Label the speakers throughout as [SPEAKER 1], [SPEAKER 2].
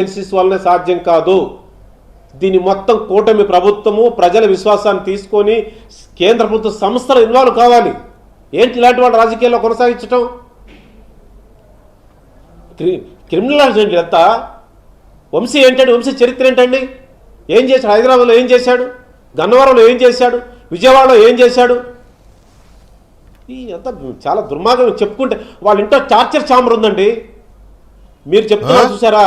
[SPEAKER 1] Agencies వల్లనే సాధ్యం కాదు. దీని మొత్తం కూటమి ప్రభుత్వము ప్రజల విశ్వాసాన్ని తీసుకొని కేంద్ర ప్రభుత్వ సంస్థలు ఇన్వాల్వ్ కావాలి. ఏంటి ఇలాంటి వాళ్ళు రాజకీయాల్లో కొనసాగించటం? క్రిమినల్ ఏంటి అంతా? వంశీ ఏంటండి? వంశీ చరిత్ర ఏంటండి? ఏం చేశాడు? హైదరాబాద్లో ఏం చేశాడు? గన్నవరంలో ఏం చేశాడు? విజయవాడలో ఏం చేశాడు? అంతా చాలా దుర్మార్గం. చెప్పుకుంటే వాళ్ళ ఇంట్లో టార్చర్ ఛాంబర్ ఉందండి. మీరు చెప్తున్నా చూసారా?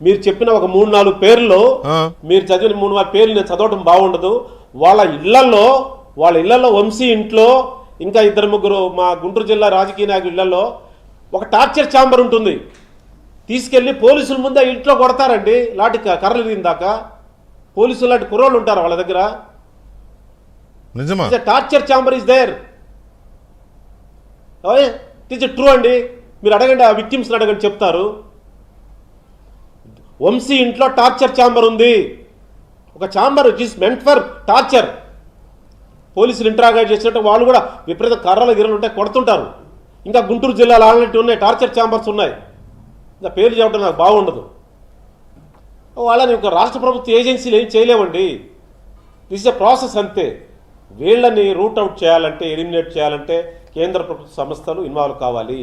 [SPEAKER 1] మీరు చెప్పిన ఒక 3-4 పేర్లు, మీరు చదివిన 3-4 పేర్లు నేను చదవటం బాగుండదు. వాళ్ళ ఇళ్లలో వంశీ ఇంట్లో ఇంకా 2-3 మా గుంటూరు జిల్లా రాజకీయ నాయకుల ఇళ్లలో ఒక టార్చర్ ఛాంబర్ ఉంటుంది. తీసుకెళ్లి పోలీసుల ముందే ఇంట్లో కొడతారండి. లాంటి కర్రలు దీనిదాకా పోలీసులు లాంటి కుర్రోళ్ళు ఉంటారు వాళ్ళ దగ్గర. Torture chamber is there. It is true అండి. మీరు అడగండి, ఆ విక్టిమ్స్ని అడగండి, చెప్తారు. వంశీ ఇంట్లో టార్చర్ ఛాంబర్ ఉంది. ఒక chamber it is meant for torture. పోలీసులు ఇంటరాగేట్ చేసినట్టు వాళ్ళు కూడా విపరీత కర్రలు గిర్రలు ఉంటాయి, కొడుతుంటారు. ఇంకా గుంటూరు జిల్లాలో అలాంటి ఉన్నాయి, టార్చర్ ఛాంబర్స్ ఉన్నాయి. ఇంకా పేర్లు చెప్పడం నాకు బాగుండదు. వాళ్ళని ఒక రాష్ట్ర ప్రభుత్వ ఏజెన్సీలు ఏం చేయలేమండి. దిస్ ఇస్ ఎ ప్రాసెస్ అంతే. వీళ్ళని రూట్అవుట్ చేయాలంటే, ఎలిమినేట్ చేయాలంటే కేంద్ర ప్రభుత్వ సంస్థలు ఇన్వాల్వ్ కావాలి.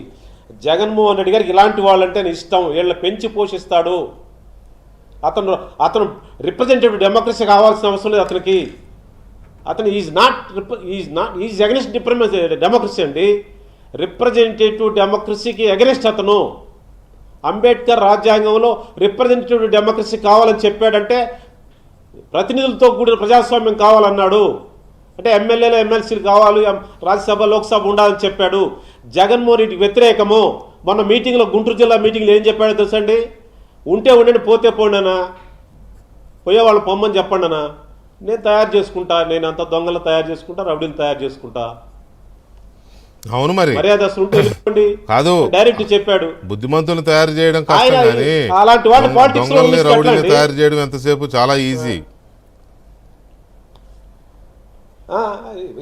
[SPEAKER 1] జగన్మోహన్ రెడ్డి గారికి ఇలాంటి వాళ్ళంటే ఇష్టం. వీళ్ళని పెంచి పోషిస్తాడు. అతను రిప్రజెంటేటివ్ డెమోక్రసీ కావాల్సిన అవసరం లేదు అతనికి. అతను ఈజ్ అగెనిస్ట్ డెమోక్రసీ అండి. రిప్రజెంటేటివ్ డెమోక్రసీకి అగెనిస్ట్ అతను. అంబేద్కర్ రాజ్యాంగంలో రిప్రజెంటేటివ్ డెమోక్రసీ కావాలని చెప్పాడంటే ప్రతినిధులతో కూడిన ప్రజాస్వామ్యం కావాలన్నాడు. అంటే ఎమ్మెల్యేలు ఎమ్మెల్సీలు కావాలి, రాజ్యసభ లోక్సభ ఉండాలని చెప్పాడు. జగన్మోహన్ రెడ్డికి వ్యతిరేకము. మొన్న మీటింగ్లో, గుంటూరు జిల్లా మీటింగ్లో ఏం చెప్పాడో తెలుసండి? ఉంటే ఉండండి, పోతే పోండనా, పోయే వాళ్ళని పొమ్మని చెప్పండినా, నేను తయారు చేసుకుంటా, నేను అంత దొంగలు తయారు చేసుకుంటా, రౌడీని తయారు చేసుకుంటా.
[SPEAKER 2] అవును, మరి
[SPEAKER 1] మర్యాదస్తులు ఉంటే
[SPEAKER 2] కాదు
[SPEAKER 1] డైరెక్ట్ చెప్పాడు.
[SPEAKER 2] బుద్ధిమంతులు తయారు చేయడం కష్టం, కానీ
[SPEAKER 1] అలాంటి వాళ్ళు పాలిటిక్స్
[SPEAKER 2] రౌడీని తయారు చేయడం ఎంతసేపు చాలా ఈజీ.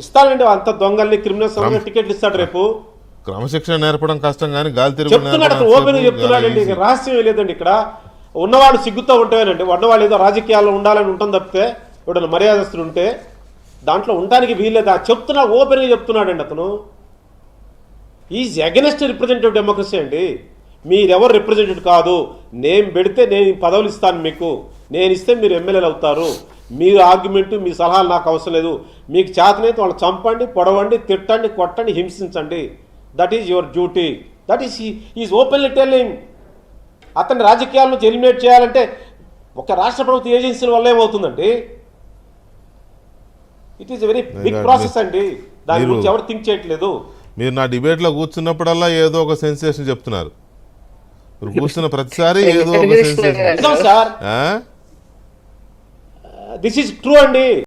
[SPEAKER 1] ఇస్తానండి అంత దొంగల్ని, క్రిమినల్స్ టికెట్లు ఇస్తాడు రేపు.
[SPEAKER 2] క్రమశిక్షణ నేర్పడం కష్టం, కానీ గాలి
[SPEAKER 1] చెప్తున్నాడు, ఓపెన్ చెప్తున్నాడండి. రహస్యం లేదండి. ఇక్కడ ఉన్నవాడు సిగ్గుతో ఉంటావేనండి. ఉన్నవాళ్ళు ఏదో రాజకీయాల్లో ఉండాలని ఉంటుంది తప్పితే, ఇప్పుడు మర్యాదస్తులు ఉంటే దాంట్లో ఉండడానికి వీల్లేదు. చెప్తున్నా, ఓపెన్గా చెప్తున్నాడండి అతను. ఈజ్ అగెనిస్ట్ రిప్రజెంటేటివ్ డెమోక్రసీ అండి. మీరెవరు రిప్రజెంటేటివ్ కాదు. నేను పెడితే నేను పదవులు ఇస్తాను మీకు, నేను ఇస్తే మీరు ఎమ్మెల్యేలు అవుతారు. మీరు ఆర్గ్యుమెంట్, మీ సలహాలు నాకు అవసరం లేదు. మీకు చేతనైతే వాళ్ళు చంపండి, పొడవండి, తిట్టండి, కొట్టండి, హింసించండి. That is your duty. That is openly telling. అతన్ని రాజకీయాల నుంచి ఎలిమినేట్ చేయాలంటే ఒక రాష్ట్ర ప్రభుత్వ ఏజెన్సీల వల్ల ఏమవుతుందండి? It is very big process అండి. దాని గురించి ఎవరు థింక్ చేయట్లేదు.
[SPEAKER 2] మీరు నా డిబేట్లో కూర్చున్నప్పుడల్లా ఏదో ఒక సెన్సేషన్ చెప్తున్నారు. మీరు కూర్చున్న ప్రతిసారి ఏదో ఒక sensation.
[SPEAKER 1] Sir, this is true అండి.